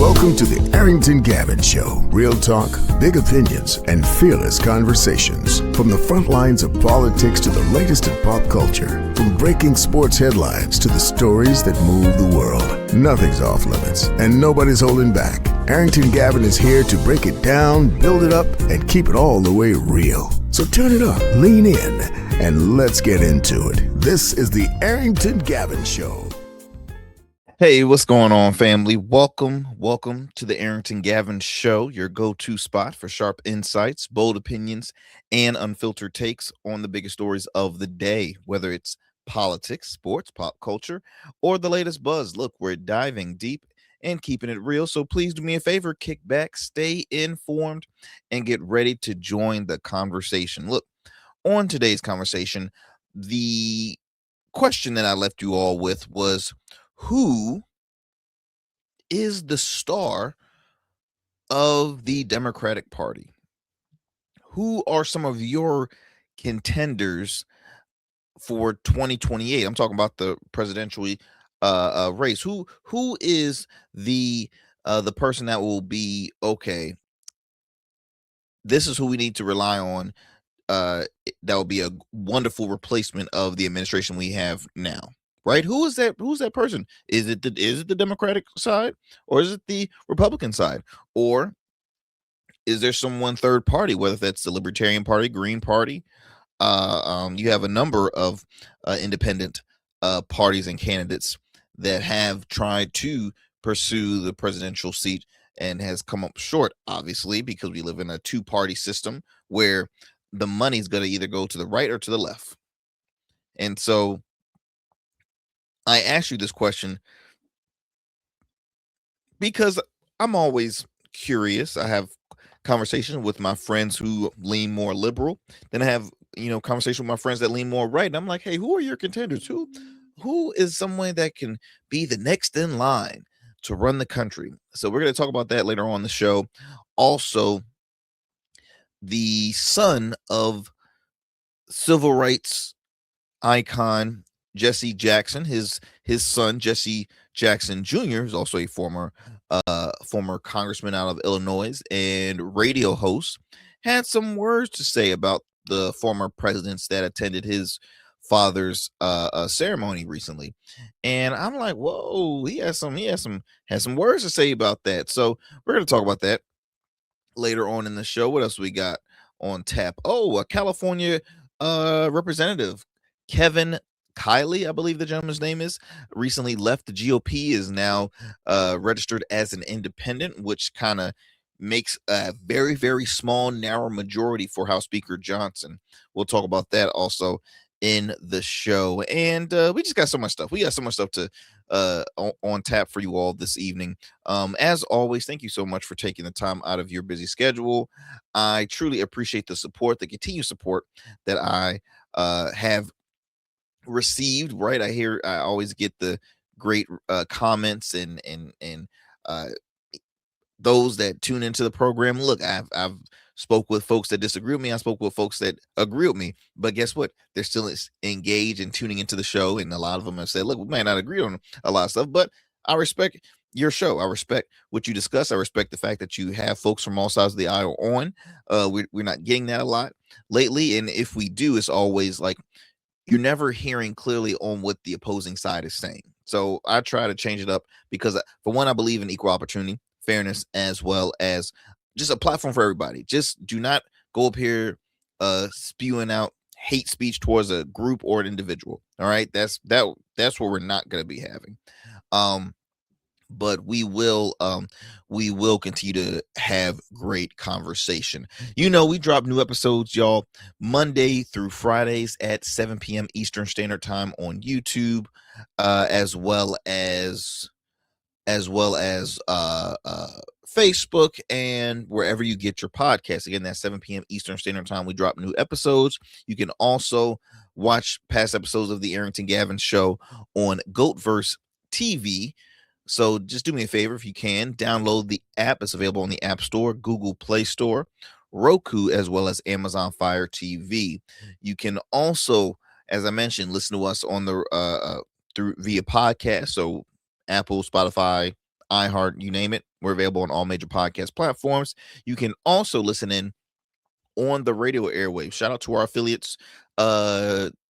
Welcome to the Arrington Gavin Show. Real talk, big opinions, and fearless conversations. From the front lines of politics to the latest in pop culture. From breaking sports headlines to the stories that move the world. Nothing's off limits, and nobody's holding back. Arrington Gavin is here to break it down, build it up, and keep it all the way real. So turn it up, lean in, and let's get into it. This is the Arrington Gavin Show. Hey, what's going on, family? Welcome to the Arrington Gavin Show, your go-to spot for sharp insights, bold opinions, and unfiltered takes on the biggest stories of the day, whether it's politics, sports, pop culture, or the latest buzz. Look, we're diving deep and keeping it real, so please do me a favor, kick back, stay informed, and get ready to join the conversation. Look, on today's conversation, the question that I left you all with was, who is the star of the Democratic Party? Who are some of your contenders for 2028? I'm talking about the presidential race. Who is the person that will be, okay, this is who we need to rely on. That will be a wonderful replacement of the administration we have now. Right? Who's that person? Is it the Democratic side, or is it the Republican side, or is there someone third party, whether that's the Libertarian Party, Green Party? You have a number of independent parties and candidates that have tried to pursue the presidential seat and has come up short, obviously, because we live in a two-party system where the money's going to either go to the right or to the left. And so I asked you this question because I'm always curious. I have conversations with my friends who lean more liberal. Then I have, conversation with my friends that lean more right. And I'm like, hey, who are your contenders? Who is someone that can be the next in line to run the country? So we're going to talk about that later on the show. Also, the son of civil rights icon Jesse Jackson, his son Jesse Jackson Jr. is also a former congressman out of Illinois and radio host, had some words to say about the former presidents that attended his father's ceremony recently. And I'm like, whoa, he has some words to say about that. So we're going to talk about that later on in the show. What else we got on tap? Oh, a California representative, Kiley, I believe the gentleman's name is, recently left the GOP, is now registered as an independent, which kind of makes a very, very small, narrow majority for House Speaker Johnson. We'll talk about that also in the show. And we just got so much stuff. We got so much stuff to on tap for you all this evening. As always, thank you so much for taking the time out of your busy schedule. I truly appreciate the support, the continued support that I have received. Right, I always get the great comments and those that tune into the program. Look, I've spoke with folks that disagree with me. I spoke with folks that agree with me, but guess what? They're still engaged and tuning into the show, and a lot of them have said, look, we might not agree on a lot of stuff, but I respect your show. I respect what you discuss. I respect the fact that you have folks from all sides of the aisle on. We're not getting that a lot lately, and if we do, it's always like you're never hearing clearly on what the opposing side is saying. So I try to change it up because, for one, I believe in equal opportunity, fairness, as well as just a platform for everybody. Just do not go up here spewing out hate speech towards a group or an individual. All right, that's what we're not going to be having. But we will continue to have great conversation. We drop new episodes, y'all, Monday through Fridays at 7 p.m. Eastern Standard Time on YouTube, as well as Facebook and wherever you get your podcasts. Again, that's 7 p.m. Eastern Standard Time. We drop new episodes. You can also watch past episodes of the Arrington Gavin Show on Goatverse TV. So just do me a favor, if you can, download the app. It's available on the App Store, Google Play Store, Roku, as well as Amazon Fire TV. You can also, as I mentioned, listen to us on the via podcast. So Apple, Spotify, iHeart, you name it. We're available on all major podcast platforms. You can also listen in on the radio airwaves. Shout out to our affiliates, WBOK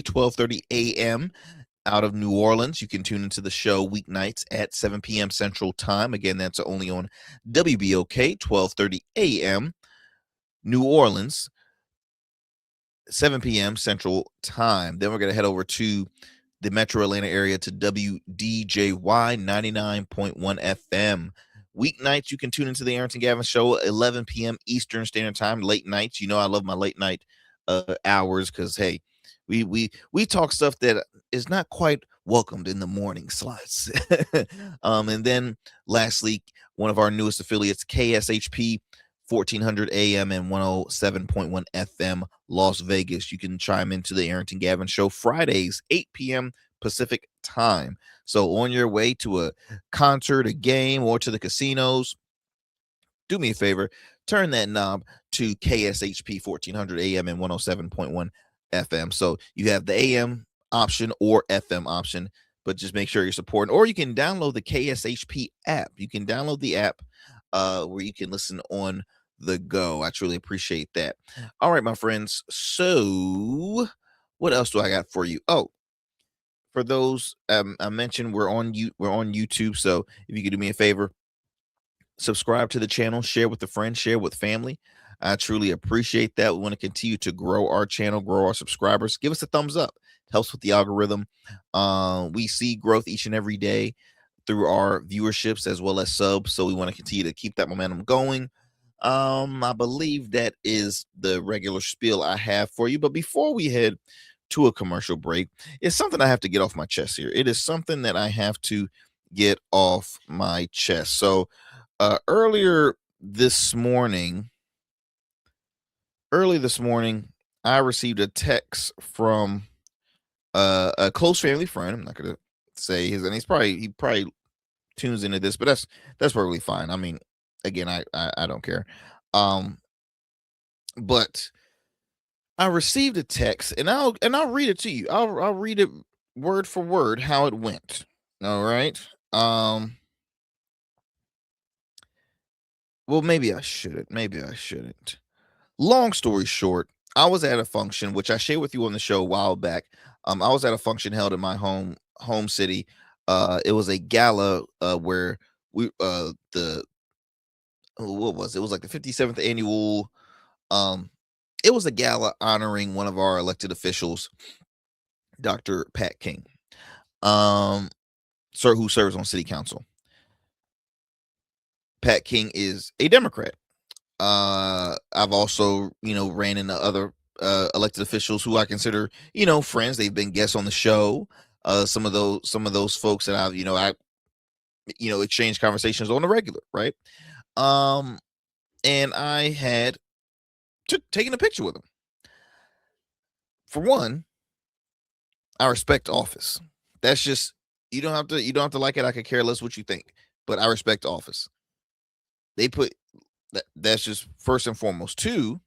1230 AM out of New Orleans. You can tune into the show weeknights at 7 p.m. Central Time. Again, that's only on WBOK 1230 AM, New Orleans, 7 p.m. Central Time. Then we're going to head over to the Metro Atlanta area to WDJY 99.1 FM. Weeknights, you can tune into the Arrington Gavin Show, 11 p.m. Eastern Standard Time. Late nights, you know I love my late night hours because, hey, we talk stuff that is not quite welcomed in the morning slots. And then lastly, one of our newest affiliates, KSHP 1400 AM and 107.1 FM, Las Vegas. You can chime into the Arrington Gavin Show Fridays, 8 p.m. Pacific Time. So on your way to a concert, a game, or to the casinos, do me a favor, turn that knob to KSHP 1400 AM and 107.1 FM. So you have the AM option or FM option, but just make sure you're supporting. Or you can download the KSHP app. You can download the app where you can listen on the go. I truly appreciate that. All right, my friends. So what else do I got for you? Oh, for those I mentioned, we're on YouTube. So if you could do me a favor, subscribe to the channel, share with a friend, share with family. I truly appreciate that. We want to continue to grow our channel, grow our subscribers. Give us a thumbs up. It helps with the algorithm. We see growth each and every day through our viewerships as well as subs. So we want to continue to keep that momentum going. I believe that is the regular spiel I have for you. But before we head to a commercial break, it's something I have to get off my chest here. It is something that I have to get off my chest. So early this morning, I received a text from a close family friend. I'm not gonna say his, and he probably tunes into this, but that's perfectly fine. I mean, again, I don't care. But I received a text, and I'll read it to you. I'll read it word for word how it went. All right. Well, maybe I shouldn't. Long story short, I was at a function which I shared with you on the show a while back. I was at a function held in my home city. It was a gala where we what was it? It was like the 57th annual. It was a gala honoring one of our elected officials, Dr. Pat King, who serves on city council. Pat King is a Democrat. I've also, ran into other elected officials who I consider, friends. They've been guests on the show. Some of those folks that I've, exchanged conversations on the regular, right? And I had taken a picture with them. For one, I respect office. That's just, you don't have to like it. I could care less what you think, but I respect office. They put that's just first and foremost. Two,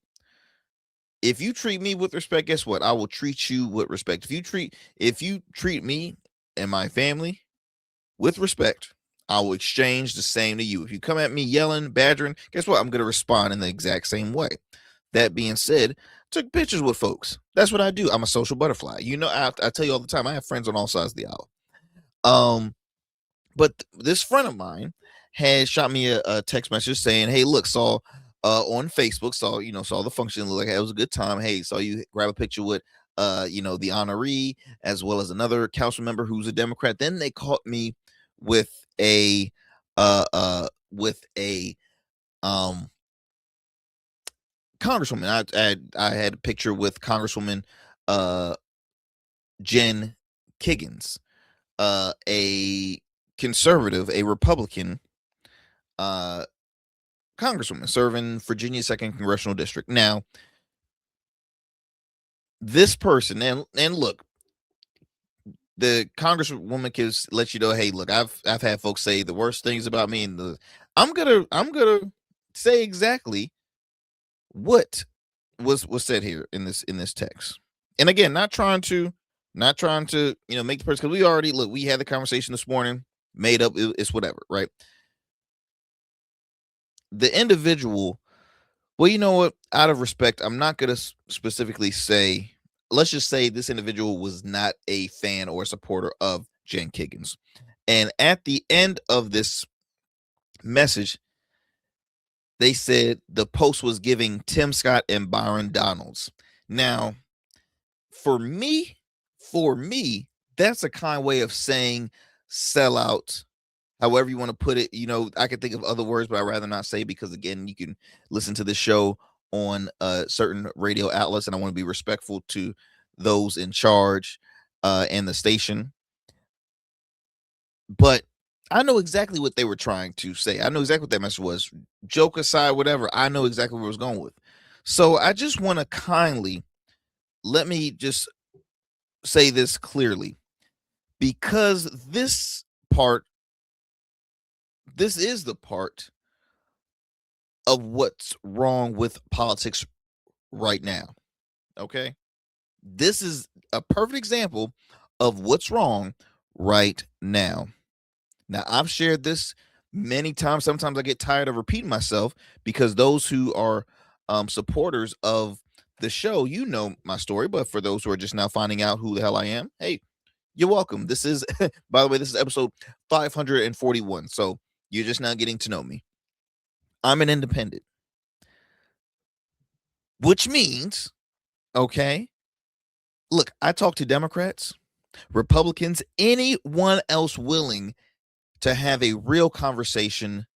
if you treat me with respect, guess what? I will treat you with respect. If you treat me and my family with respect, I will exchange the same to you. If you come at me yelling, badgering, guess what? I'm going to respond in the exact same way. That being said, took pictures with folks. That's what I do. I'm a social butterfly. I tell you all the time, I have friends on all sides of the aisle. But this friend of mine had shot me a text message saying, "Hey, look, saw on Facebook, saw the function. Looked like it was a good time. Hey, saw you grab a picture with the honoree as well as another council member who's a Democrat." Then they caught me with a congresswoman. I had a picture with Congresswoman Jen Kiggins, a conservative, a Republican congresswoman serving Virginia's 2nd congressional district. Now, this person, and look, the congresswoman can let you know, hey, look, I've had folks say the worst things about me, and I'm gonna say exactly what was said here in this text. And again, not trying to make the person, because we had the conversation this morning. made up, it's whatever, right? The individual, well, you know what? Out of respect, I'm not going to specifically say, let's just say this individual was not a fan or a supporter of Jen Kiggins. And at the end of this message, they said the post was giving Tim Scott and Byron Donalds. Now, for me, that's a kind way of saying sellout, however you want to put it. I can think of other words, but I'd rather not say, because again, you can listen to this show on certain radio outlets, and I want to be respectful to those in charge and the station. But I know exactly what they were trying to say. I know exactly what that message was. Joke aside, whatever, I know exactly where it was going with. So I just want to kindly, let me just say this clearly, because this is the part of what's wrong with politics right now. Okay. This is a perfect example of what's wrong right now. Now, I've shared this many times. Sometimes I get tired of repeating myself, because those who are supporters of the show, you know my story. But for those who are just now finding out who the hell I am, hey, you're welcome. This is, by the way, this is episode 541. So you're just now getting to know me. I'm an independent, which means, okay, look, I talk to Democrats, Republicans, anyone else willing to have a real conversation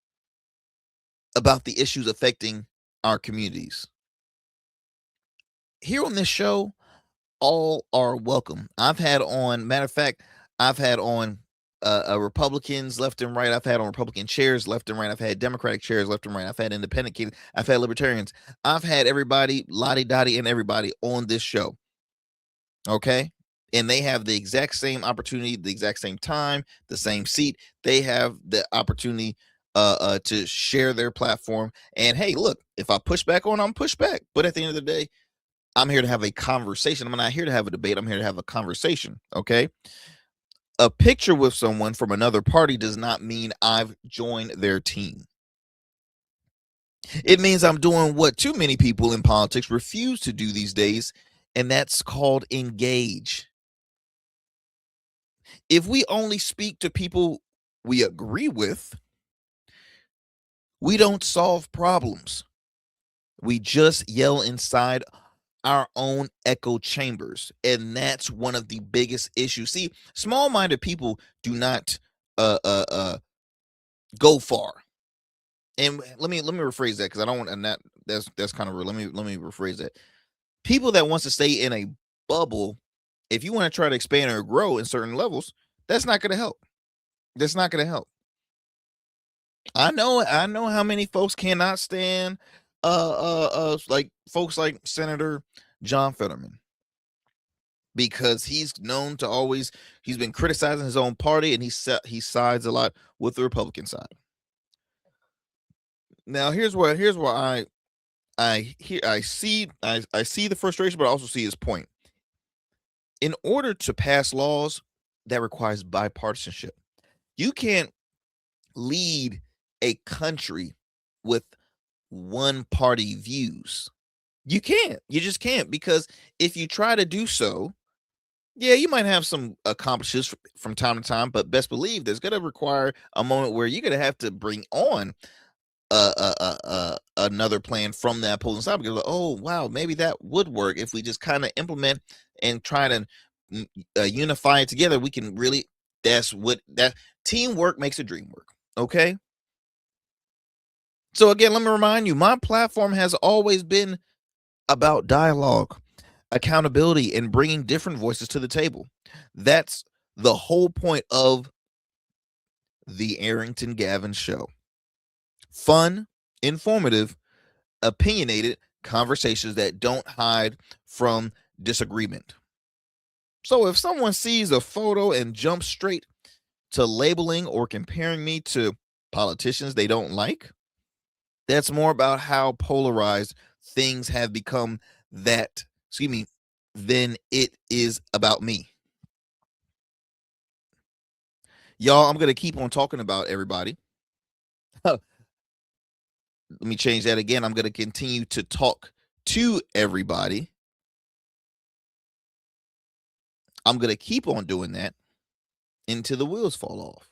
about the issues affecting our communities. Here on this show, all are welcome. Matter of fact, I've had on Republicans left and right. I've had on Republican chairs left and right. I've had Democratic chairs left and right. I've had independent kids. I've had libertarians. I've had everybody, Lottie Dottie, and everybody on this show. Okay. And they have the exact same opportunity, the exact same time, the same seat. They have the opportunity to share their platform. And hey, look, if I push back on, I'm push back. But at the end of the day, I'm here to have a conversation. I'm not here to have a debate. I'm here to have a conversation. Okay. A picture with someone from another party does not mean I've joined their team. It means I'm doing what too many people in politics refuse to do these days, and that's called engage. If we only speak to people we agree with, we don't solve problems. We just yell inside our own echo chambers. And that's one of the biggest issues. See, small-minded people do not go far. And let me rephrase that, because I don't want, and that's kind of rude. Let me rephrase that. People that wants to stay in a bubble, if you want to try to expand or grow in certain levels, that's not going to help. That's not going to help. I know how many folks cannot stand like folks like Senator John Fetterman, because he's known to always, he's been criticizing his own party, and he sides a lot with the Republican side. Now here's where I see the frustration, but I also see his point. In order to pass laws, that requires bipartisanship. You can't lead a country with one party views. You can't. You just can't, because if you try to do so, yeah, you might have some accomplishments from time to time, but best believe there's going to require a moment where you're going to have to bring on another plan from that opposing side, because, oh wow, maybe that would work if we just kind of implement and try to unify it together. We can really, that's what, that teamwork makes a dream work. Okay. So again, let me remind you, my platform has always been about dialogue, accountability, and bringing different voices to the table. That's the whole point of the Arrington Gavin show. Fun, informative, opinionated conversations that don't hide from disagreement. So if someone sees a photo and jumps straight to labeling or comparing me to politicians they don't like, that's more about how polarized things have become than it is about me. Y'all, I'm going to keep on talking about everybody. Let me change that again. I'm going to continue to talk to everybody. I'm going to keep on doing that until the wheels fall off.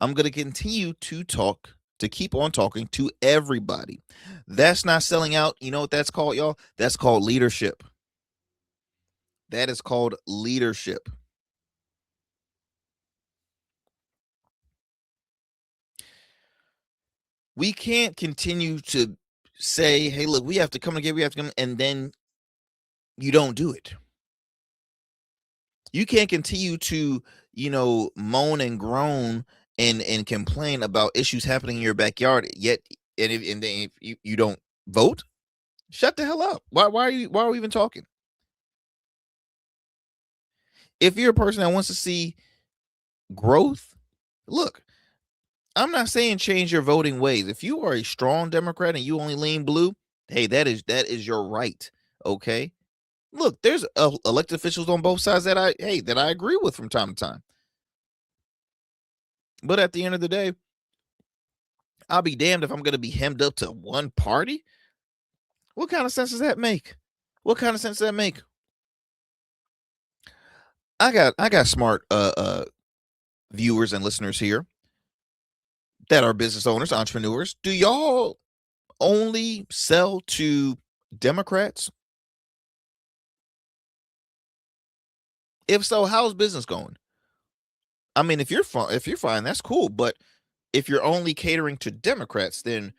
I'm going to continue to keep on talking to everybody. That's not selling out. You know what that's called, y'all? That's called leadership. That is called leadership. We can't continue to say, hey, look, we have to come together, and then you don't do it. You can't continue to, moan and groan and complain about issues happening in your backyard, yet and then if you don't vote, shut the hell up. Why are we even talking? If you're a person that wants to see growth, look, I'm not saying change your voting ways. If you are a strong Democrat and you only lean blue, hey, that is your right. Okay. Look, there's elected officials on both sides that I agree with from time to time. But at the end of the day, I'll be damned if I'm going to be hemmed up to one party. What kind of sense does that make? What kind of sense does that make? I got smart viewers and listeners here that are business owners, entrepreneurs. Do y'all only sell to Democrats? If so, how's business going? I mean, if you're fine, that's cool. But if you're only catering to Democrats, then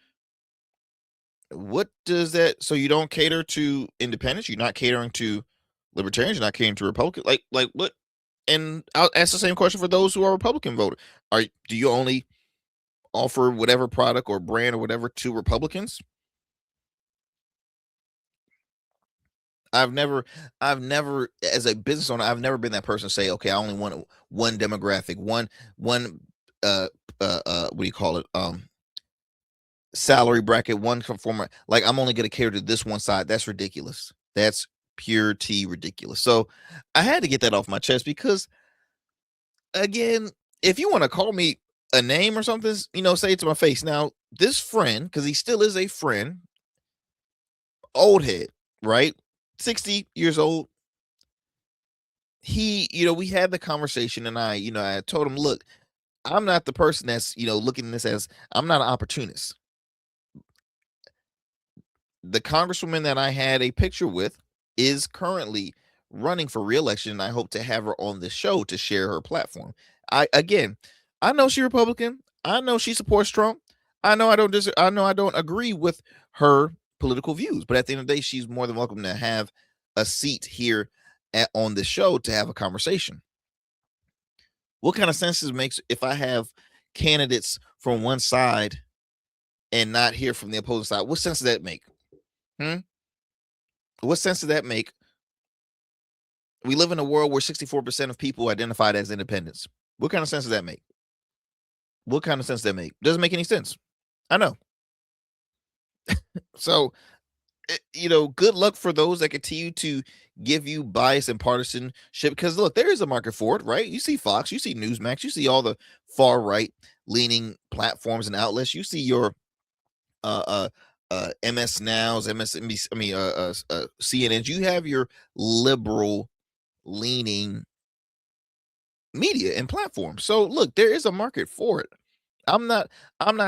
what does that? So you don't cater to independents? You're not catering to libertarians? You're not catering to Republicans? Like what? And I'll ask the same question for those who are Republican voters. Do you only offer whatever product or brand or whatever to Republicans? I've never, as a business owner, I've never been that person to say, okay, I only want one demographic, one, what do you call it? Salary bracket, one conformer. Like, I'm only going to cater to this one side. That's ridiculous. That's pure T ridiculous. So I had to get that off my chest because, again, if you want to call me a name or something, say it to my face. Now, this friend, because he still is a friend, old head, right? 60 years old. He, we had the conversation and I told him, look, I'm not the person that's, looking at this as, I'm not an opportunist. The congresswoman that I had a picture with is currently running for re-election, and I hope to have her on the show to share her platform. I know she's Republican. I know she supports Trump. I know I don't agree with her political views, but at the end of the day, she's more than welcome to have a seat here on the show to have a conversation. What kind of sense does it make if I have candidates from one side and not hear from the opposing side? What sense does that make? What sense does that make? We live in a world where 64% of people identified as independents. What kind of sense does that make? What kind of sense does that make? Doesn't make any sense. I know. So, good luck for those that continue to give you bias and partisanship. Because look, there is a market for it, right? You see Fox, you see Newsmax, you see all the far right leaning platforms and outlets. You see your MS Nows, MSNBC, CNNs. You have your liberal leaning media and platforms. So look, there is a market for it. I'm not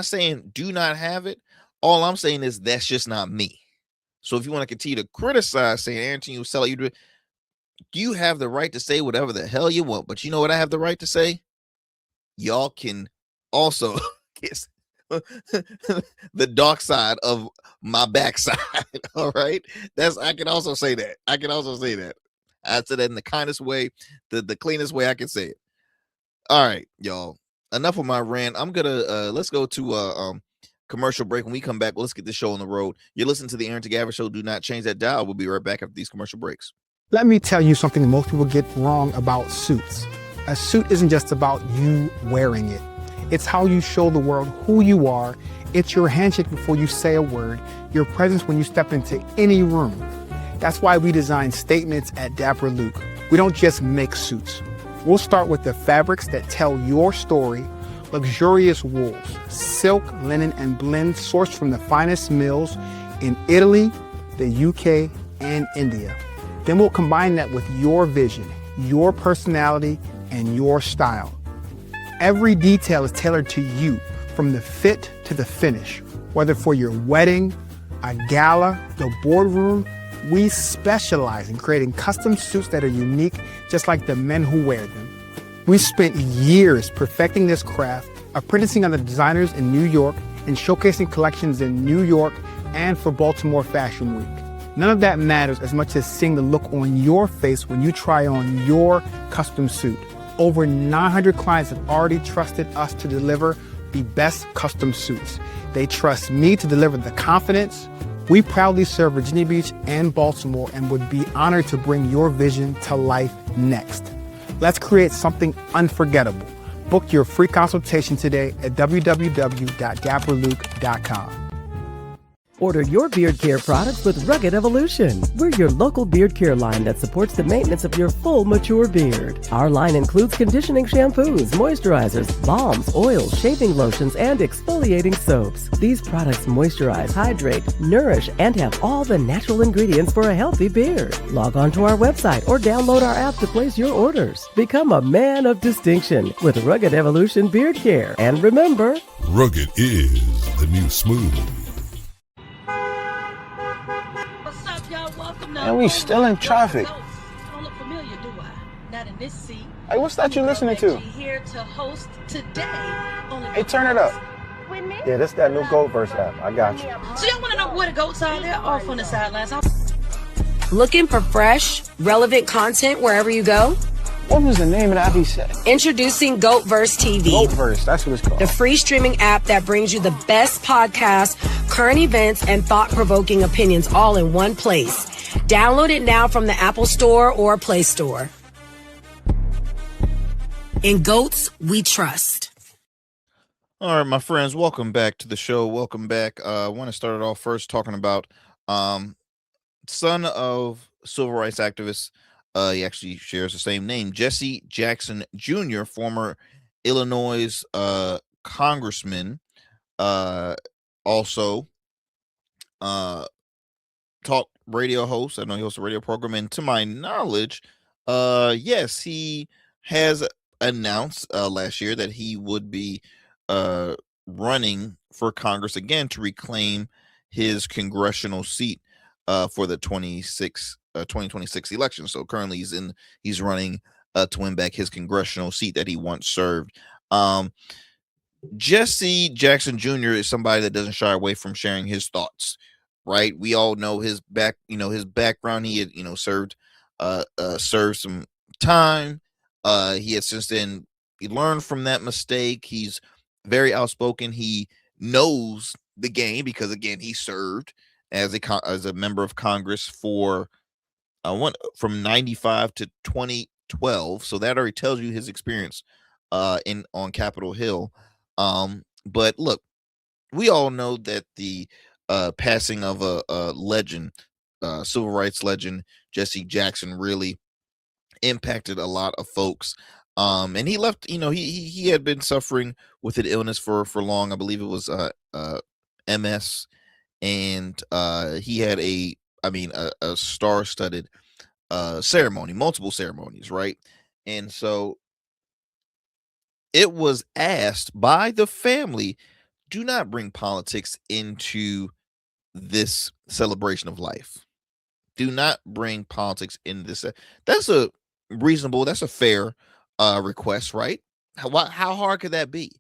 saying do not have it. All I'm saying is that's just not me. So if you want to continue to criticize, saying Arrington, you sell it, you have the right to say whatever the hell you want. But you know what I have the right to say? Y'all can also kiss the dark side of my backside. All right. I can also say that. I said that in the kindest way, the cleanest way I can say it. All right, y'all. Enough of my rant. I'm gonna let's go to commercial break. When we come back, let's get this show on the road. You're listening to the Arrington Gavin Show. Do not change that dial. We'll be right back after these commercial breaks. Let me tell you something most people get wrong about suits. A suit isn't just about you wearing it. It's how you show the world who you are. It's your handshake before you say a word, your presence when you step into any room. That's why we design statements at Dapper Luke. We don't just make suits. We'll start with the fabrics that tell your story, luxurious wools, silk, linen, and blends sourced from the finest mills in Italy, the UK, and India. Then we'll combine that with your vision, your personality, and your style. Every detail is tailored to you, from the fit to the finish. Whether for your wedding, a gala, the boardroom, we specialize in creating custom suits that are unique, just like the men who wear them. We spent years perfecting this craft, apprenticing under designers in New York and showcasing collections in New York and for Baltimore Fashion Week. None of that matters as much as seeing the look on your face when you try on your custom suit. Over 900 clients have already trusted us to deliver the best custom suits. They trust me to deliver the confidence. We proudly serve Virginia Beach and Baltimore and would be honored to bring your vision to life next. Let's create something unforgettable. Book your free consultation today at www.dapperluke.com. Order your beard care products with Rugged Evolution. We're your local beard care line that supports the maintenance of your full, mature beard. Our line includes conditioning shampoos, moisturizers, balms, oils, shaving lotions, and exfoliating soaps. These products moisturize, hydrate, nourish, and have all the natural ingredients for a healthy beard. Log on to our website or download our app to place your orders. Become a man of distinction with Rugged Evolution Beard Care. And remember, Rugged is the new smooth. And we still in traffic. Don't look familiar, do I? Not in this seat. Hey, what's that you listening to? Here to host today. Hey, turn it up. Yeah, this that new Gold Verse app. I got you. So y'all want to know where the goats are? They're off on the sidelines. Looking for fresh, relevant content wherever you go? What was the name of the app he said? Introducing GoatVerse TV. GoatVerse, that's what it's called. The free streaming app that brings you the best podcasts, current events, and thought-provoking opinions all in one place. Download it now from the Apple Store or Play Store. In goats, we trust. All right, my friends, welcome back to the show. Welcome back. I want to start it off first talking about son of civil rights activist. He actually shares the same name, Jesse Jackson Jr., former Illinois congressman, also talk radio host. I know he hosts a radio program, and to my knowledge, yes, he has announced last year that he would be running for Congress again to reclaim his congressional seat for the 2026 election. So currently he's running to win back his congressional seat that he once served. Jesse Jackson Jr. is somebody that doesn't shy away from sharing his thoughts, right? We all know his background. He had, served some time. He had since then, he learned from that mistake. He's very outspoken. He knows the game because, again, he served as a member of Congress for from 95 to 2012. So that already tells you his experience on Capitol Hill. But look, we all know that the passing of a legend, civil rights legend, Jesse Jackson, really impacted a lot of folks. And he left, he had been suffering with an illness for long. I believe it was MS. And he had a star-studded ceremony, multiple ceremonies, right? And so it was asked by the family, do not bring politics into this celebration of life. Do not bring politics into this. That's a fair request, right? How hard could that be?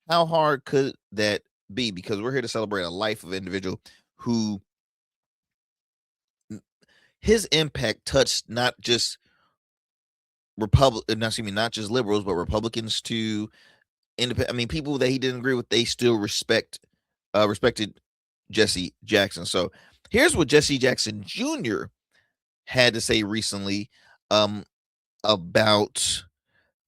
How hard could that be? Because we're here to celebrate a life of an individual who his impact touched not just not just liberals, but Republicans to independent. People that he didn't agree with, they still respected Jesse Jackson. So here's what Jesse Jackson Jr. had to say recently about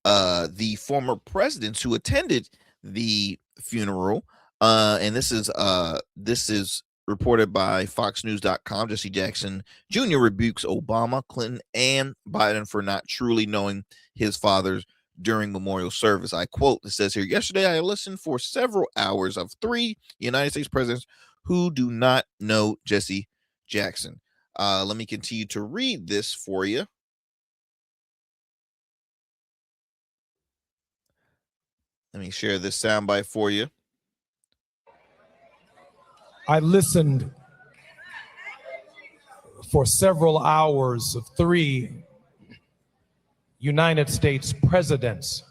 the former presidents who attended the funeral. And this is reported by FoxNews.com. Jesse Jackson Jr. rebukes Obama, Clinton, and Biden for not truly knowing his fathers during memorial service. I quote, it says here, yesterday I listened for several hours of 3 United States presidents who do not know Jesse Jackson. Let me continue to read this for you. Let me share this soundbite for you. I listened for several hours of 3 United States presidents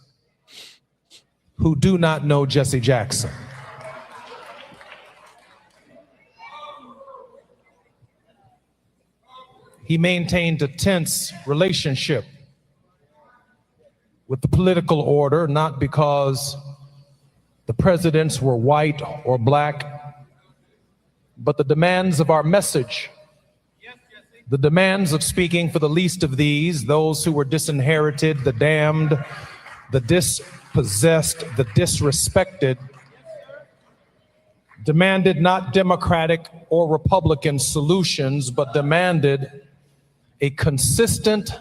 who do not know Jesse Jackson. He maintained a tense relationship with the political order, not because the presidents were white or black, but the demands of our message, the demands of speaking for the least of these, those who were disinherited, the damned, the dispossessed, the disrespected, demanded not Democratic or Republican solutions, but demanded a consistent,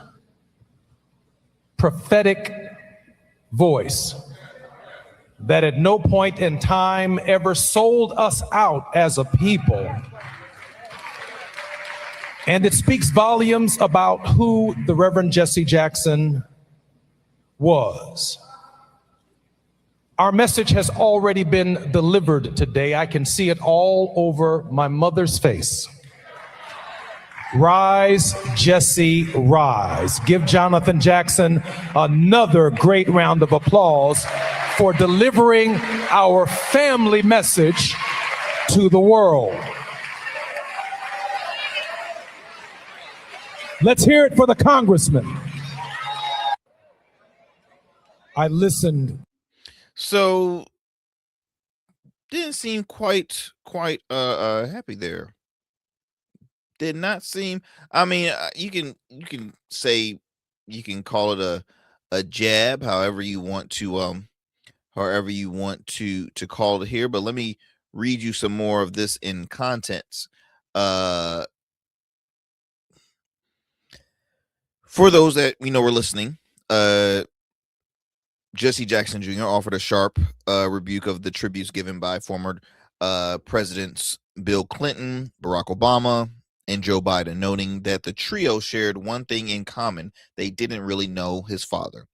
prophetic voice that at no point in time ever sold us out as a people. And it speaks volumes about who the Reverend Jesse Jackson was. Our message has already been delivered today. I can see it all over my mother's face. Rise, Jesse, rise. Give Jonathan Jackson another great round of applause for delivering our family message to the world. Let's hear it for the congressman. I listened. So didn't seem quite happy there. Did not seem. I mean, you can say, you can call it a jab, however you want to call it here. But let me read you some more of this in contents. For those that were listening, Jesse Jackson Jr. offered a sharp rebuke of the tributes given by former presidents Bill Clinton, Barack Obama, and Joe Biden, noting that the trio shared one thing in common: they didn't really know his father.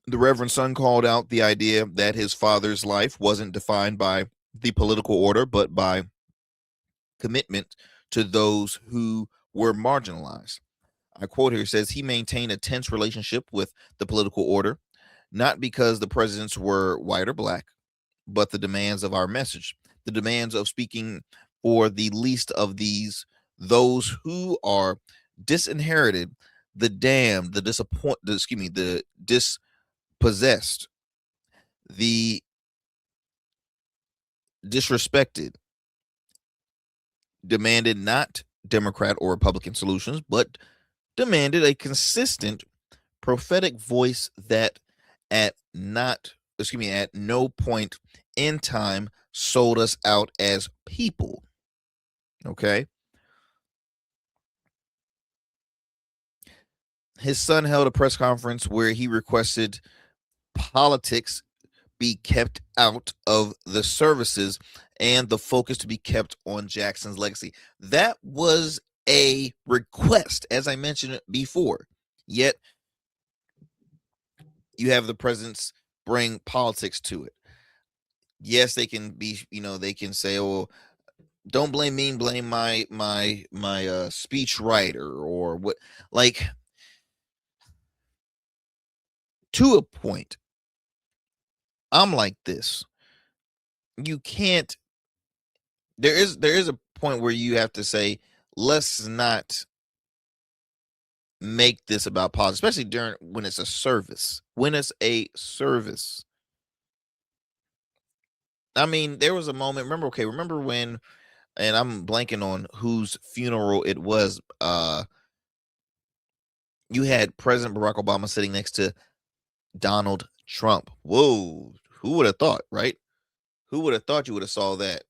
The Reverend Son called out the idea that his father's life wasn't defined by the political order, but by commitment to those who were marginalized. I quote here, says he maintained a tense relationship with the political order, not because the presidents were white or black, but the demands of our message, the demands of speaking for the least of these, those who are disinherited, the damned, the dispossessed, the disrespected, demanded not Democrat or Republican solutions, but demanded a consistent prophetic voice that at no point in time sold us out as people. Okay. His son held a press conference where he requested politics be kept out of the services and the focus to be kept on Jackson's legacy. That was a request, as I mentioned before. Yet you have the presidents bring politics to it. Yes, they can be, they can say, "Oh, don't blame me, blame my speech writer," or what. Like, to a point, I'm like this. You can't. There is a point where you have to say, let's not make this about politics, especially when it's a service. When it's a service. I mean, there was a moment. Remember when? And I'm blanking on whose funeral it was. You had President Barack Obama sitting next to Donald Trump. Whoa, who would have thought, right? Who would have thought you would have saw that?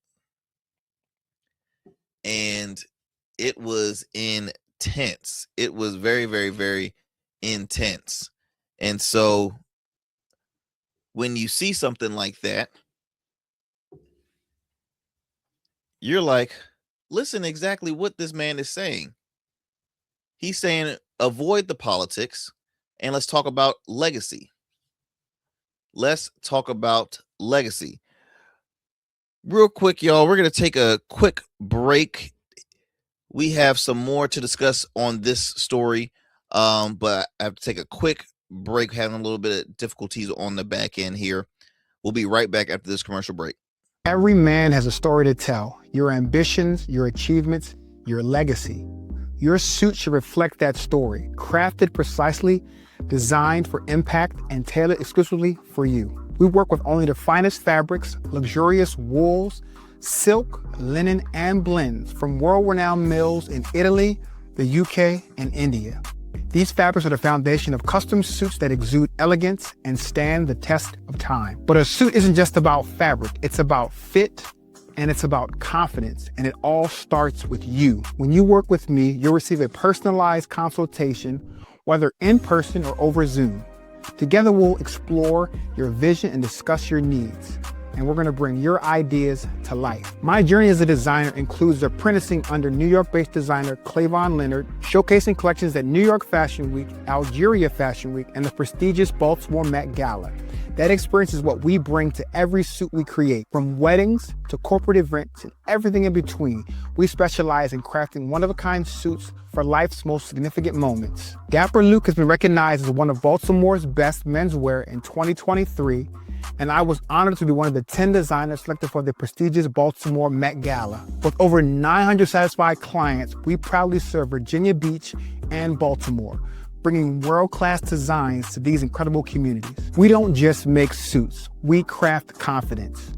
and it was intense. It was very, very, very intense. And so when you see something like that, you're like, listen exactly what this man is saying. He's saying, avoid the politics and let's talk about legacy. Let's talk about legacy. Real quick, y'all, we're going to take a quick break. We have some more to discuss on this story, but I have to take a quick break, having a little bit of difficulties on the back end here. We'll be right back after this commercial break. Every man has a story to tell. Your ambitions, your achievements, your legacy. Your suit should reflect that story, crafted precisely, designed for impact, and tailored exclusively for you. We work with only the finest fabrics, luxurious wools, silk, linen, and blends from world-renowned mills in Italy, the UK, and India. These fabrics are the foundation of custom suits that exude elegance and stand the test of time. But a suit isn't just about fabric, it's about fit, and it's about confidence, and it all starts with you. When you work with me, you'll receive a personalized consultation, whether in person or over Zoom. Together, we'll explore your vision and discuss your needs, and we're going to bring your ideas to life. My journey as a designer includes apprenticing under New York-based designer Clavon Leonard, showcasing collections at New York Fashion Week, Algeria Fashion Week, and the prestigious Baltimore Met Gala. That experience is what we bring to every suit we create, from weddings to corporate events and everything in between. We specialize in crafting one-of-a-kind suits for life's most significant moments. Dapper Luke has been recognized as one of Baltimore's best menswear in 2023, and I was honored to be one of the 10 designers selected for the prestigious Baltimore Met Gala. With over 900 satisfied clients, we proudly serve Virginia Beach and Baltimore, bringing world-class designs to these incredible communities. We don't just make suits, we craft confidence.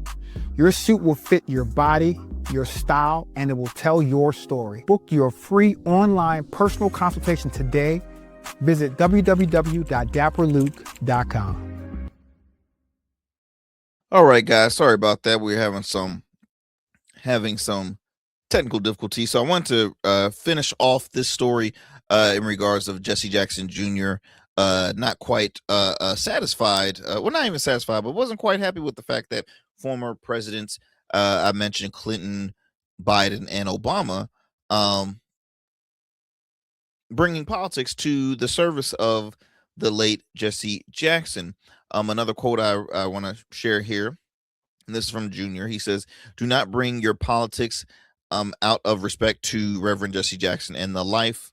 Your suit will fit your body, your style, and it will tell your story. Book your free online personal consultation today. Visit www.dapperluke.com. All right, guys, sorry about that. We're having some technical difficulties. So I want to finish off this story in regards of Jesse Jackson Jr. Not quite satisfied. Well, not even satisfied, but wasn't quite happy with the fact that former presidents, I mentioned Clinton, Biden, and Obama, bringing politics to the service of the late Jesse Jackson. Another quote I want to share here, and this is from Junior. He says, "Do not bring your politics out of respect to Reverend Jesse Jackson and the life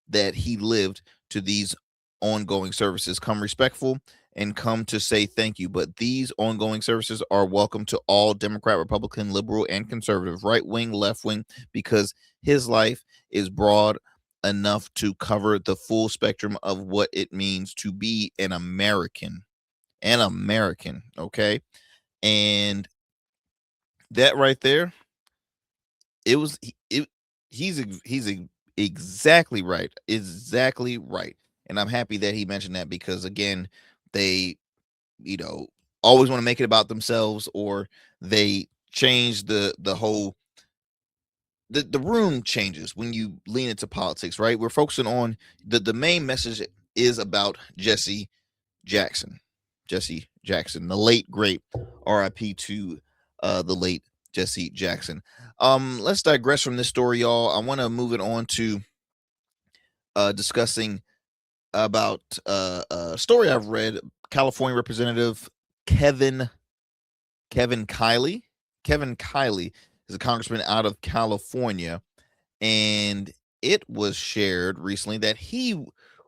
that he lived to these ongoing services. Come respectful and come to say thank you. But these ongoing services are welcome to all Democrat, Republican, liberal, and conservative, right wing, left wing, because his life is broad enough to cover the full spectrum of what it means to be an American. Okay? And that right there, he's exactly right. And I'm happy that he mentioned that, because again, they, always want to make it about themselves, or they change the whole, the room changes when you lean into politics, right? We're focusing on the main message is about Jesse Jackson, the late great, RIP to the late Jesse Jackson. Let's digress from this story, y'all. I want to move it on to discussing about a story I've read. California Representative Kevin Kiley. Kevin Kiley is a congressman out of California, and it was shared recently that he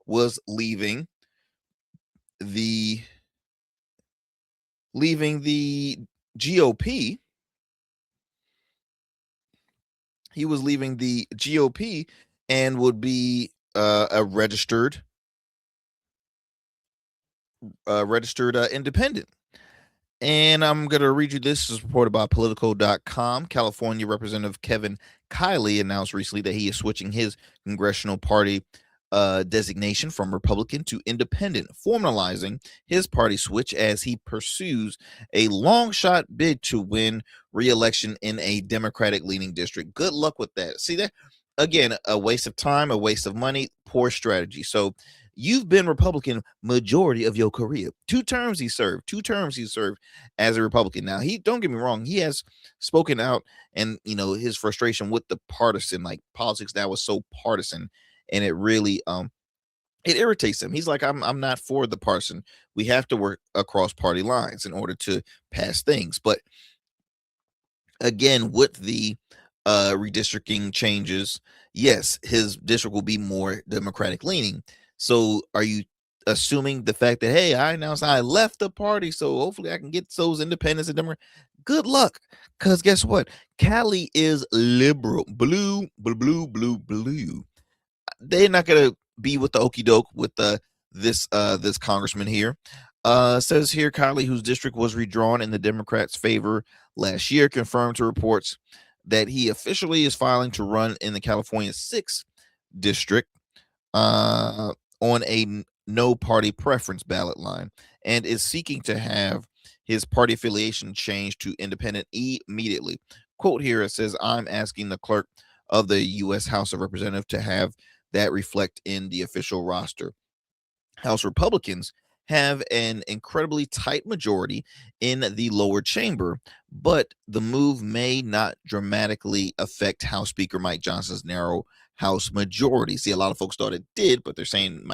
was leaving the GOP. He was leaving the GOP and would be a registered independent. And I'm going to read you this. This is reported by Politico.com. California Representative Kevin Kiley announced recently that he is switching his congressional party designation from Republican to Independent, formalizing his party switch as he pursues a long shot bid to win re-election in a Democratic-leaning district. Good luck with that. See that? Again, a waste of time, a waste of money, poor strategy. So you've been Republican majority of your career. 2 terms he served. 2 terms he served as a Republican. Now, don't get me wrong, he has spoken out and his frustration with the partisan, like politics that was so partisan, and it really it irritates him. He's like, I'm not for the partisan. We have to work across party lines in order to pass things. But again, with the redistricting changes, yes, his district will be more Democratic leaning. So are you assuming the fact that, hey, I announced I left the party, so hopefully I can get those independents and Democrats? Good luck, because guess what? Cali is liberal, blue. They're not gonna be with the okey doke with this congressman here. Says here, Kiley, whose district was redrawn in the Democrats' favor last year, confirmed to reports that he officially is filing to run in the California 6th district on a no party preference ballot line, and is seeking to have his party affiliation changed to independent immediately. Quote here, it says, I'm asking the clerk of the U.S. House of Representatives to have that reflect in the official roster. House Republicans have an incredibly tight majority in the lower chamber, but the move may not dramatically affect House Speaker Mike Johnson's narrow House majority. See, a lot of folks thought it did, but they're saying it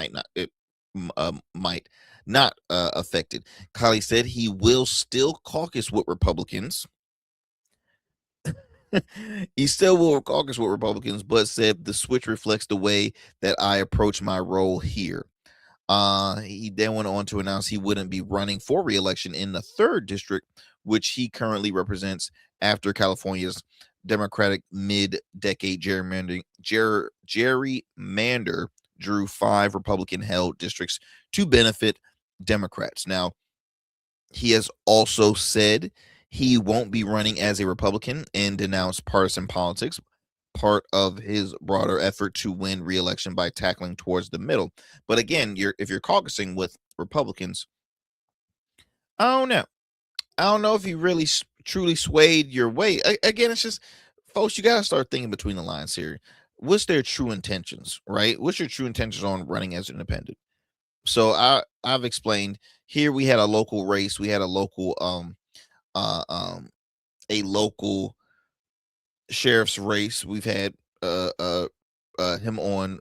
might not affect it. Kiley said he will still caucus with Republicans. He still will caucus with Republicans, but said the switch reflects the way that I approach my role here. He then went on to announce he wouldn't be running for re-election in the 3rd district, which he currently represents after California's Democratic mid-decade gerrymander drew 5 Republican-held districts to benefit Democrats. Now, he has also said he won't be running as a Republican and denounced partisan politics, part of his broader effort to win re-election by tackling towards the middle. But again, if you're caucusing with Republicans, I don't know if he really truly swayed your way. Again, it's just, folks, you got to start thinking between the lines here. What's their true intentions, right? What's your true intentions on running as an independent? So I've explained here. We had a local race. We had a local sheriff's race. We've had him on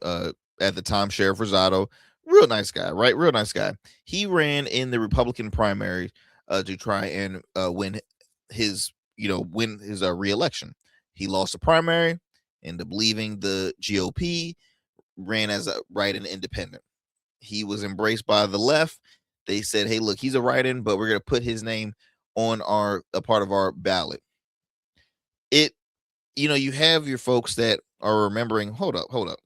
at the time, Sheriff Rosado. Real nice guy, right? Real nice guy. He ran in the Republican primary to try and win his re-election. He lost the primary, ended up leaving the GOP, ran as a write-in independent. He was embraced by the left. They said, hey, look, he's a write-in, but we're going to put his name on a part of our ballot. You have your folks that are remembering, hold up.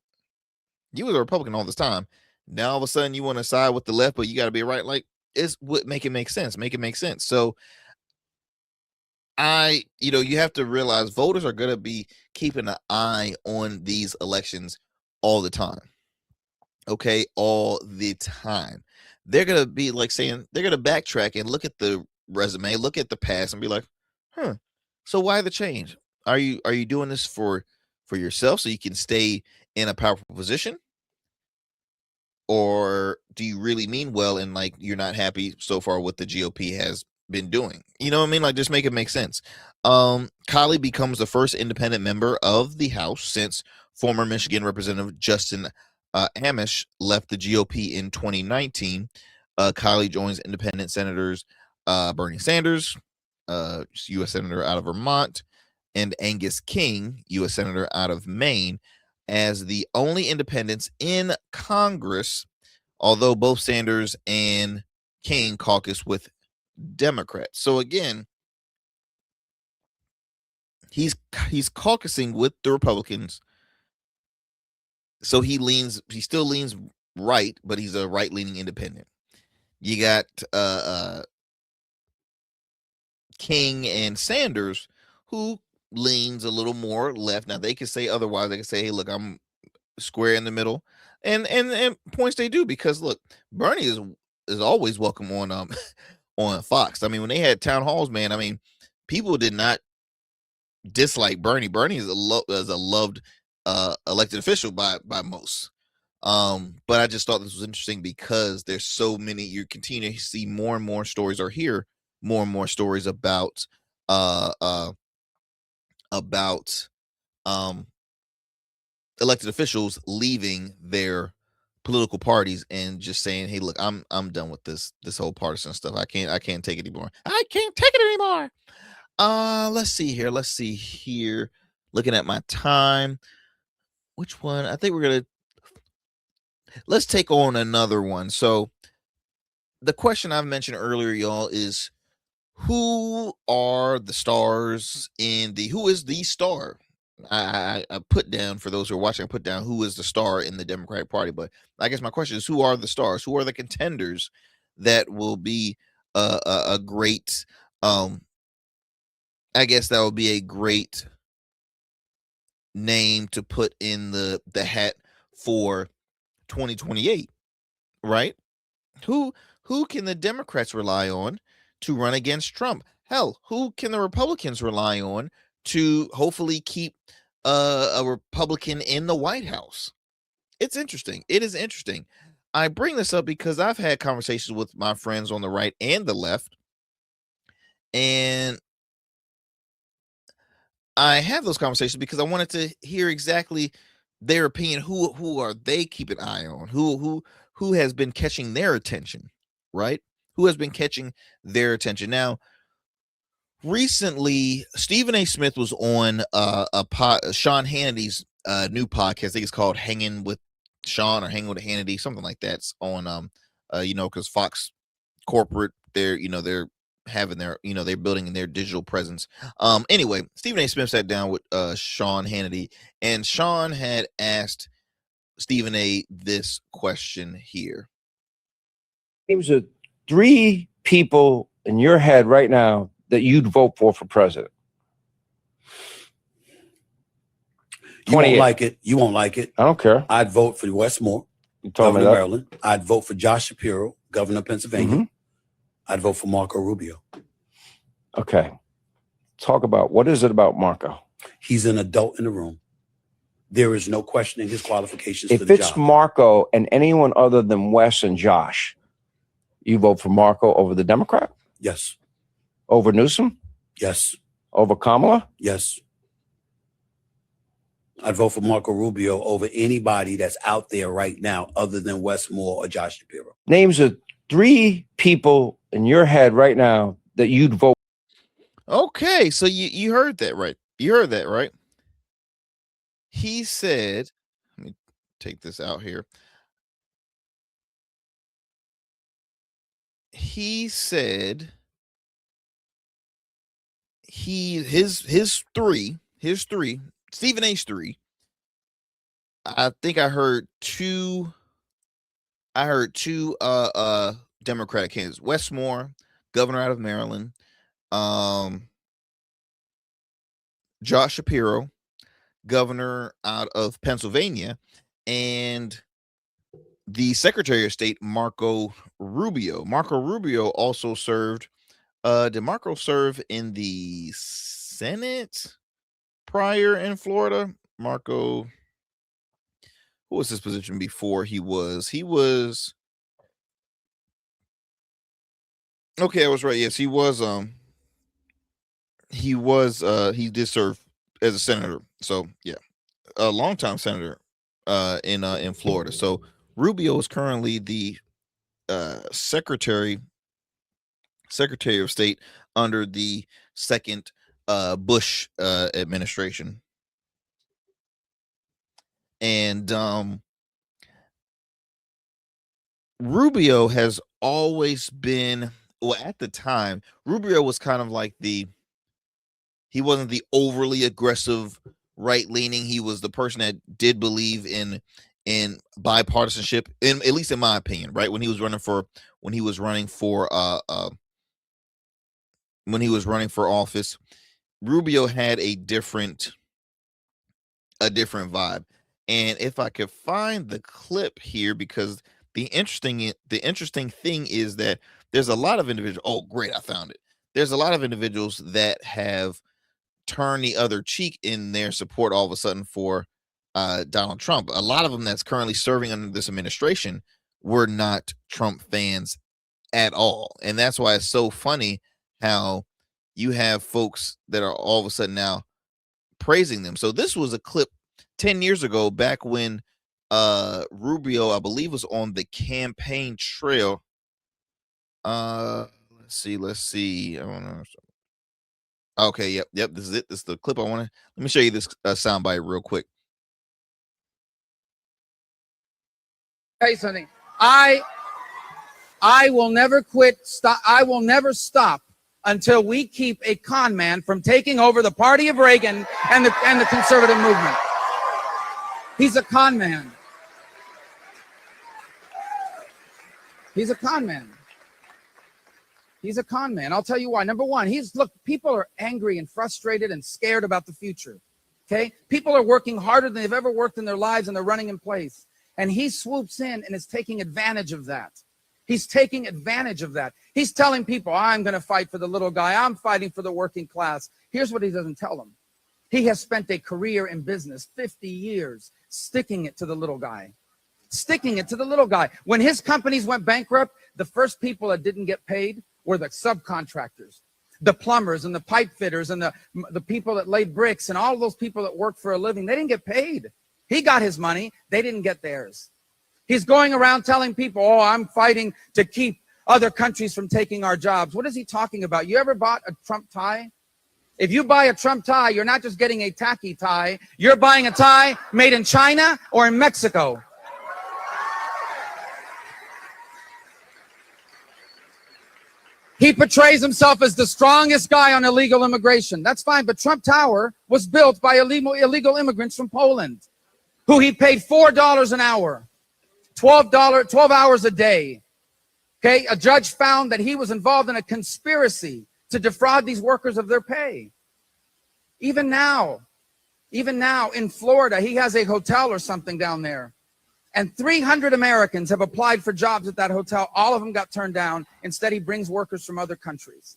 You was a Republican all this time. Now all of a sudden you want to side with the left, but you got to be right. Like, it's what make it make sense. So you have to realize voters are going to be keeping an eye on these elections all the time. Okay, all the time. They're going to be like saying, they're going to backtrack and look at the resume, look at the past, and be like, so why the change? Are you doing this for yourself so you can stay in a powerful position? Or do you really mean well and like you're not happy so far what the GOP has been doing? You know what I mean? Like, just make it make sense. Kiley becomes the first independent member of the House since former Michigan Representative Justin Amish left the GOP in 2019. Kiley joins independent senators Bernie Sanders, U.S. Senator out of Vermont, and Angus King, U.S. Senator out of Maine, as the only independents in Congress, although both Sanders and King caucus with Democrats. So again, he's caucusing with the Republicans. So he still leans right, but he's a right-leaning independent. You got King and Sanders, who leans a little more left. Now they can say otherwise. They can say, hey, look, I'm square in the middle, and points they do, because look, Bernie is always welcome on on Fox. I mean, when they had town halls, man, I mean, people did not dislike Bernie. Bernie is a loved elected official by most. But I just thought this was interesting because there's so many. You continue to see more and more stories, or hear more and more stories about elected officials leaving their political parties and just saying, "Hey, look, I'm done with this whole partisan stuff. I can't take it anymore. I can't take it anymore." Let's see here. Looking at my time, which one? I think let's take on another one. So the question I've mentioned earlier, y'all, is who are the stars who is the star? I put down, for those who are watching, I put down who is the star in the Democratic Party. But I guess my question is, who are the stars? Who are the contenders that will be a great, I guess that would be a great name to put in the hat for 2028, right? Who can the Democrats rely on to run against Trump? Hell, who can the Republicans rely on to hopefully keep a Republican in the White House? It's interesting. It is interesting. I bring this up because I've had conversations with my friends on the right and the left, and I have those conversations because I wanted to hear exactly their opinion. Who are they keeping an eye on? Who has been catching their attention, right? Who has been catching their attention? Now, recently, Stephen A. Smith was on Sean Hannity's new podcast. I think it's called Hanging with Sean or Hanging with Hannity, something like that. It's on because Fox corporate, they're having their, they're building their digital presence. Anyway, Stephen A. Smith sat down with Sean Hannity, and Sean had asked Stephen A. this question here. Names are 3 people in your head right now that you'd vote for president. You won't like it. You won't like it. I don't care. I'd vote for Westmore, governor of Maryland. I'd vote for Josh Shapiro, governor of Pennsylvania. Mm-hmm. I'd vote for Marco Rubio. Okay. Talk about, what is it about Marco? He's an adult in the room. There is no questioning his qualifications for the job. If it's Marco and anyone other than Wes and Josh, you vote for Marco over the Democrat? Yes. Over Newsom? Yes. Over Kamala? Yes. I'd vote for Marco Rubio over anybody that's out there right now other than Westmore or Josh Shapiro. Names are 3 people in your head right now that you'd vote. Okay, so you heard that right. You heard that right. He said, let me take this out here. He said his three, Stephen A's 3. I think I heard two Democratic candidates. Westmore, governor out of Maryland, Josh Shapiro, governor out of Pennsylvania, and the Secretary of State, Marco Rubio. Marco Rubio also served. Did Marco serve in the Senate prior in Florida? Marco, who was his position before he was? Okay, I was right. Yes, he did serve as a senator. So yeah, a longtime senator in Florida. So Rubio is currently the Secretary of State under the second Bush administration. And Rubio has always been, well, at the time, Rubio was kind of like he wasn't the overly aggressive right-leaning. He was the person that did believe in bipartisanship, at least in my opinion, right? When he was running for office, Rubio had a different vibe. And if I could find the clip here, because the interesting thing is that there's a lot of individuals. Oh, great, I found it. There's a lot of individuals that have turned the other cheek in their support all of a sudden for Donald Trump. A lot of them that's currently serving under this administration were not Trump fans at all. And that's why it's so funny how you have folks that are all of a sudden now praising them. So this was a clip 10 years ago, back when Rubio, I believe, was on the campaign trail. Let's see. I don't know. Okay, yep. This is it. This is the clip I want to. Let me show you this soundbite real quick. Hey, something. I will never quit. Stop. I will never stop until we keep a con man from taking over the party of Reagan and the conservative movement. He's a con man. He's a con man. He's a con man. I'll tell you why. Number one, look, people are angry and frustrated and scared about the future. Okay? People are working harder than they've ever worked in their lives, and they're running in place. And he swoops in and is taking advantage of that. He's taking advantage of that. He's telling people, I'm going to fight for the little guy. I'm fighting for the working class. Here's what he doesn't tell them. He has spent a career in business, 50 years, sticking it to the little guy. Sticking it to the little guy. When his companies went bankrupt, the first people that didn't get paid were the subcontractors, the plumbers and the pipe fitters and the people that laid bricks and all those people that worked for a living. They didn't get paid. He got his money. They didn't get theirs. He's going around telling people, oh, I'm fighting to keep other countries from taking our jobs. What is he talking about? You ever bought a Trump tie? If you buy a Trump tie, you're not just getting a tacky tie. You're buying a tie made in China or in Mexico. He portrays himself as the strongest guy on illegal immigration. That's fine, but Trump Tower was built by illegal immigrants from Poland, who he paid $4 an hour, 12 hours a day. Okay, a judge found that he was involved in a conspiracy to defraud these workers of their pay. Even now in Florida, he has a hotel or something down there. And 300 Americans have applied for jobs at that hotel. All of them got turned down. Instead, he brings workers from other countries.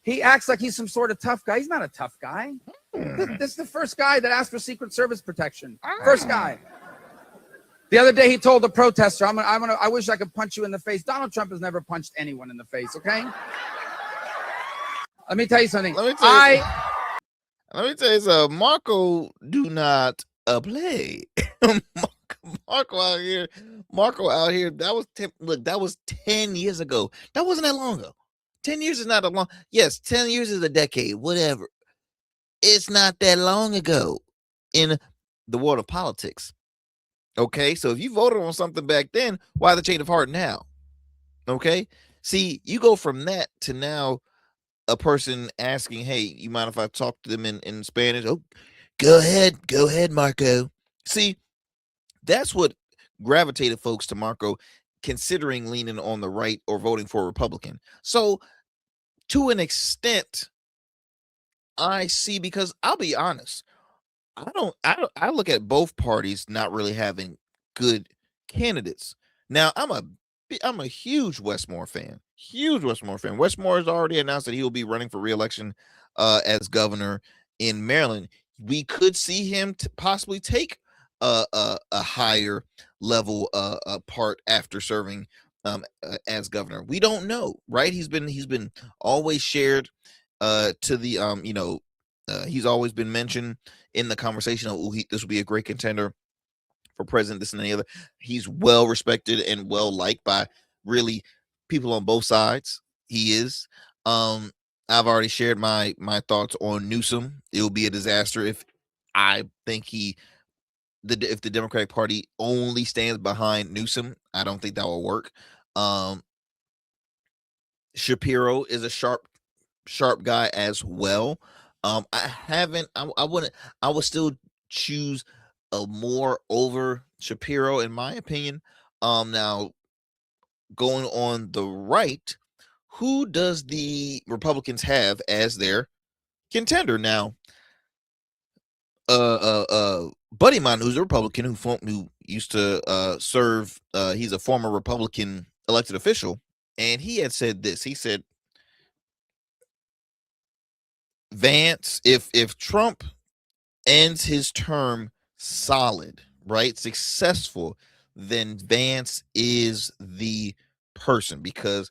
He acts like he's some sort of tough guy. He's not a tough guy. This is the first guy that asked for Secret Service protection. First guy. The other day, he told the protester, I wish I could punch you in the face. Donald Trump has never punched anyone in the face, okay? Let me tell you something. Let me tell you something. Marco do not play. Marco out here. That was 10 years ago. That wasn't that long ago. 10 years is not a long. Yes, 10 years is a decade. Whatever. It's not that long ago in the world of politics. Okay, so if you voted on something back then, why the change of heart now? Okay, see, you go from that to now a person asking, hey, you mind if I talk to them in Spanish? Oh, go ahead, Marco. See, that's what gravitated folks to Marco, considering leaning on the right or voting for a Republican. So to an extent, I see, because I'll be honest, I look at both parties not really having good candidates. Now, I'm a huge Westmore fan. Westmore has already announced that he will be running for re-election as governor in Maryland. We could see him possibly take a higher level part after serving as governor. We don't know, right? He's been always shared to the he's always been mentioned in the conversation of, this will be a great contender for president, this and the other. He's well respected and well liked by really people on both sides. He is. I've already shared my thoughts on Newsom. It will be a disaster if the Democratic Party only stands behind Newsom. I don't think that will work. Shapiro is a sharp guy as well. I would still choose more over Shapiro, in my opinion. Now going on the right, who does the Republicans have as their contender? Now, buddy of mine who's a Republican who used to serve. He's a former Republican elected official, and he had said this. He said, Vance, if Trump ends his term solid, right, successful, then Vance is the person, because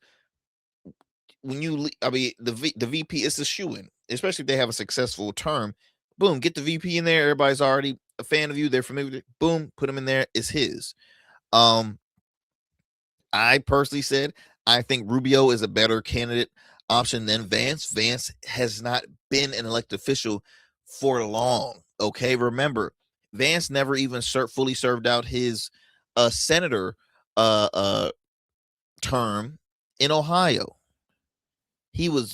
when the VP is a shoo-in, especially if they have a successful term. Boom, get the VP in there. Everybody's already a fan of you. They're familiar with it. Boom, put him in there. It's his. I personally said I think Rubio is a better candidate option than Vance. Vance has not been an elected official for long. Okay, remember, Vance never even fully served out his senator term in Ohio. He won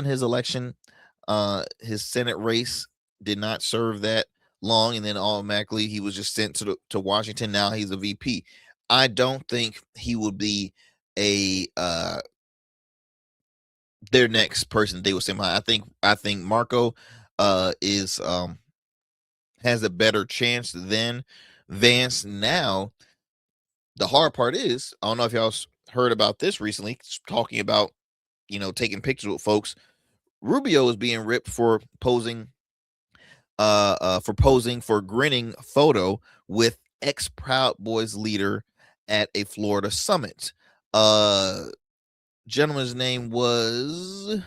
his election. His Senate race did not serve that long, and then automatically he was just sent to Washington. Now he's a VP. I don't think he would be their next person they would send behind. I think Marco has a better chance than Vance. Now, the hard part is, I don't know if y'all heard about this recently, talking about, taking pictures with folks. Rubio is being ripped for posing for grinning photo with ex-Proud Boys leader at a Florida summit. Gentleman's name was, if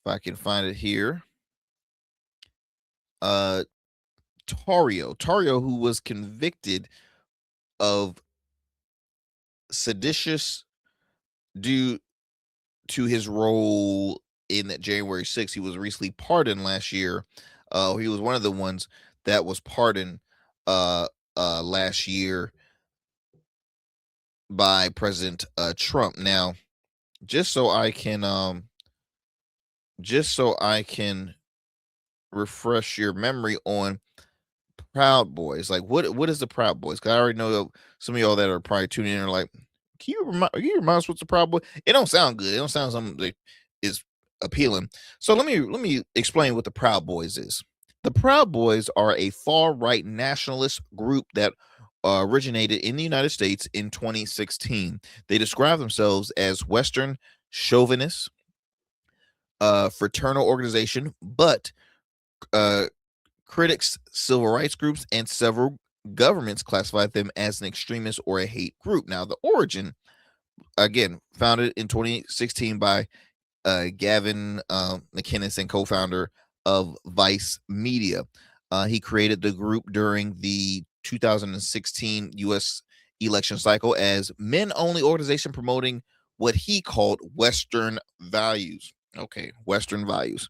I can find it here, Tario, who was convicted of seditious due to his role in that January 6th. He was recently pardoned last year. He was one of the ones that was pardoned last year by President Trump. Now, just so I can refresh your memory on Proud Boys. Like, what is the Proud Boys? Because I already know some of y'all that are probably tuning in are like, can you remind us what's the Proud Boy? It don't sound good. It don't sound something that is appealing. So let me explain what the Proud Boys is. The Proud Boys are a far-right nationalist group that originated in the United States in 2016. They describe themselves as Western chauvinists, fraternal organization, but critics, civil rights groups, and several governments classified them as an extremist or a hate group. Now, the origin, again, founded in 2016 by Gavin McInnes and co-founder of Vice Media. He created the group during the 2016 U.S. election cycle as men-only organization promoting what he called Western values. Okay, Western values.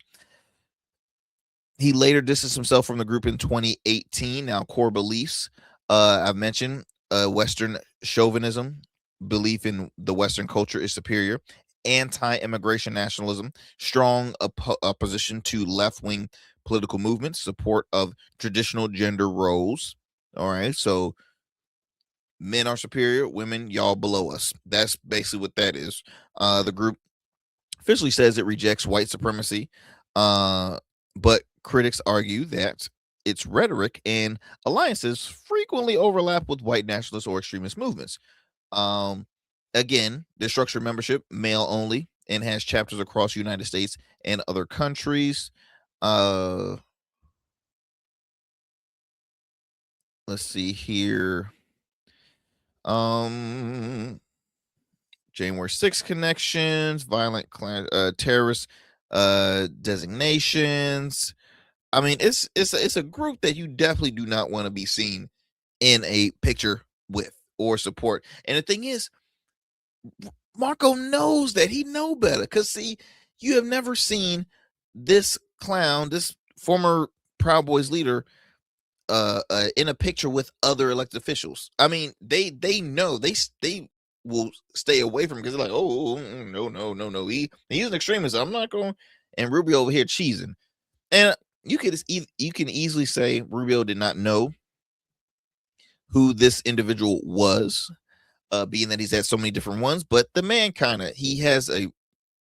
He later distanced himself from the group in 2018. Now, core beliefs, I've mentioned Western chauvinism, belief in the Western culture is superior, anti-immigration nationalism, strong opposition to left-wing political movements, support of traditional gender roles. All right, so men are superior, women, y'all below us. That's basically what that is. The group officially says it rejects white supremacy, but critics argue that its rhetoric and alliances frequently overlap with white nationalist or extremist movements. Again, the structured membership, male only, and has chapters across the United States and other countries. Let's see here. January 6th connections, violent terrorist designations. I mean, it's a group that you definitely do not want to be seen in a picture with or support. And the thing is, Marco knows that. He know better, because see, you have never seen this clown, this former Proud Boys leader, in a picture with other elected officials. I mean, they know they will stay away from him, because they're like, oh no, he's an extremist. I'm not going. And Rubio over here cheesing, and you can easily say Rubio did not know who this individual was, being that he's had so many different ones. But the man he has a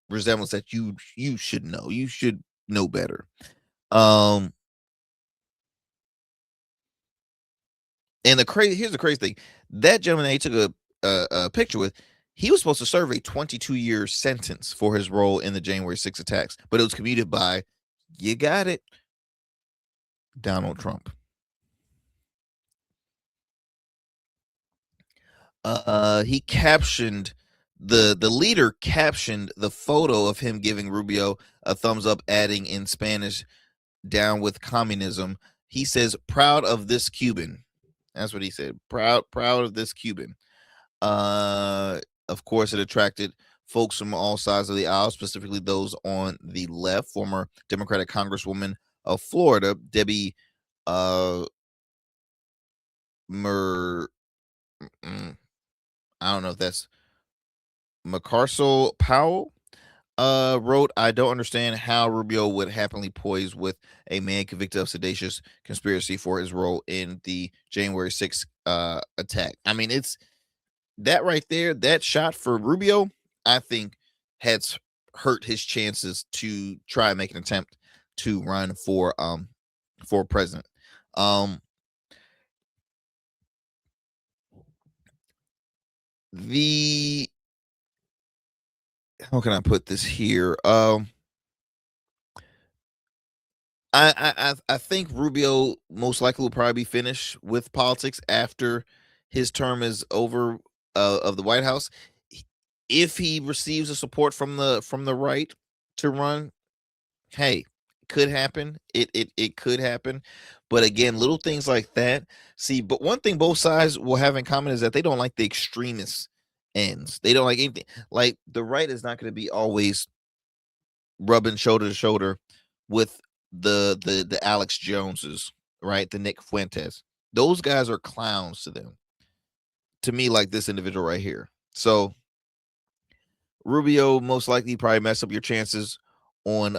resemblance that you should know. You should know better. And here's the crazy thing. That gentleman that he took a picture with, he was supposed to serve a 22-year sentence for his role in the January 6 attacks, but it was commuted by, you got it, Donald Trump. He captioned the leader captioned the photo of him giving Rubio a thumbs up, adding in Spanish, "Down with communism." He says, "Proud of this Cuban." That's what he said. Proud of this Cuban. Of course, it attracted folks from all sides of the aisle, specifically those on the left. Former Democratic Congresswoman of Florida, Debbie I don't know if that's McCarcel Powell, wrote, "I don't understand how Rubio would happily poise with a man convicted of seditious conspiracy for his role in the January 6th attack." I mean, it's that right there, that shot for Rubio, I think has hurt his chances to try and make an attempt to run for president. How can I put this here? I think Rubio most likely will probably be finished with politics after his term is over of the White House. If he receives the support from the right to run, hey, could happen. It could happen. But again, little things like that. See, but one thing both sides will have in common is that they don't like the extremist ends. They don't like anything. Like, the right is not going to be always rubbing shoulder to shoulder with the Alex Joneses, right? The Nick Fuentes. Those guys are clowns to them. To me, like this individual right here. So Rubio most likely probably mess up your chances on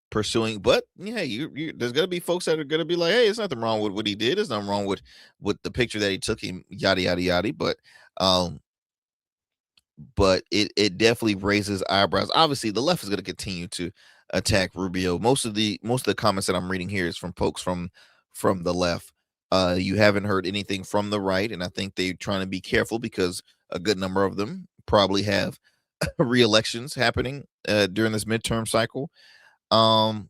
pursuing, but yeah, there's gonna be folks that are gonna be like, hey, there's nothing wrong with what he did. There's nothing wrong with the picture that he took him, yada yada yada. But it definitely raises eyebrows. Obviously, the left is going to continue to attack Rubio. Most of the comments that I'm reading here is from folks from the left. You haven't heard anything from the right, and I think they're trying to be careful because a good number of them probably have re-elections happening during this midterm cycle. But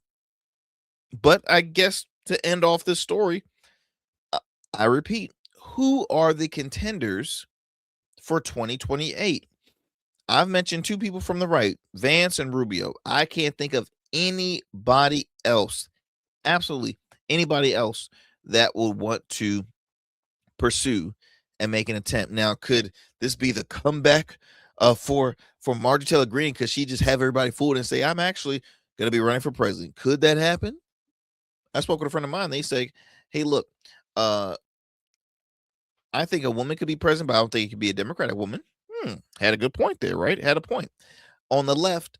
I guess to end off this story, I repeat, who are the contenders for 2028? I've mentioned two people from the right, Vance and Rubio. I can't think of anybody else, absolutely anybody else, that will want to pursue and make an attempt. Now, could this be the comeback for Marjorie Taylor Greene, because she just have everybody fooled and say, I'm actually going to be running for president? Could that happen? I spoke with a friend of mine. They say, hey, look, I think a woman could be president, but I don't think it could be a Democratic woman. Had a good point there, right? Had a point. On the left,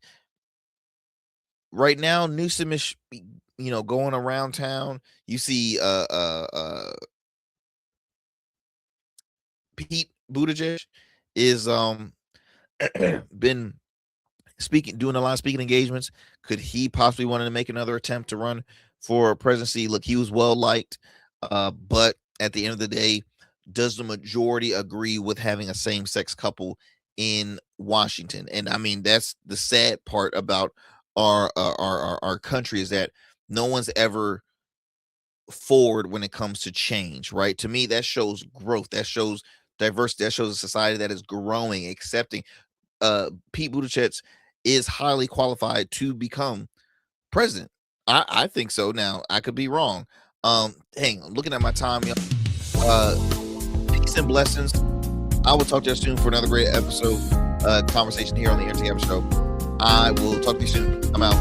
right now, Newsom is, going around town. You see Pete Buttigieg is been doing a lot of speaking engagements. Could he possibly want to make another attempt to run for presidency? Look, he was well liked, but at the end of the day, does the majority agree with having a same-sex couple in Washington? And I mean, that's the sad part about our country, is that no one's ever forward when it comes to change, right? To me, that shows growth, that shows diversity, that shows a society that is growing, accepting. Pete Buttigieg is highly qualified to become president. I think so. Now, I could be wrong. Hang on, looking at my time, peace and blessings. I will talk to you soon for another great episode, conversation here on the Arrington Gavin Show. I will talk to you soon. I'm out.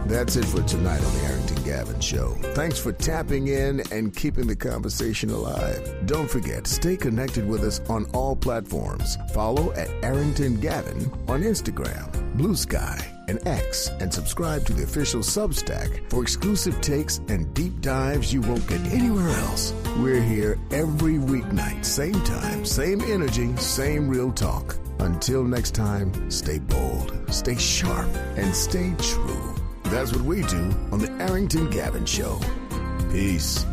That's it for tonight on the Arrington Gavin Show. Thanks for tapping in and keeping the conversation alive. Don't forget, stay connected with us on all platforms. Follow at Arrington Gavin on Instagram, Blue Sky, and X, and subscribe to the official Substack for exclusive takes and deep dives you won't get anywhere else. We're here every weeknight, same time, same energy, same real talk. Until next time, stay bold, stay sharp, and stay true. That's what we do on the Arrington Gavin Show. Peace.